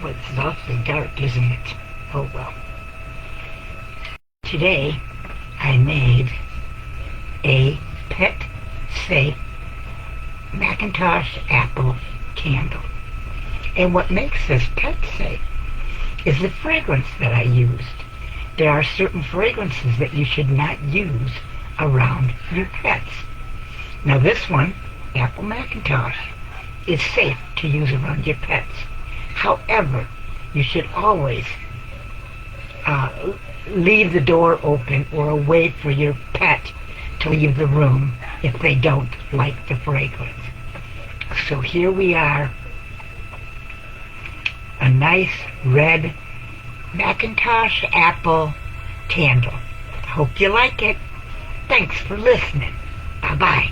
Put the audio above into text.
Oh, it's awfully dark, isn't it? Oh well. Today I made a pet safe Macintosh apple candle. And what makes this pet safe is the fragrance that I used. There are certain fragrances that you should not use around your pets. Now this one, Apple Macintosh, is safe to use around your pets. However, you should always leave the door open or wait for your pet to leave the room if they don't like the fragrance. So here we are, a nice red Macintosh apple candle. Hope you like it. Thanks for listening. Bye-bye.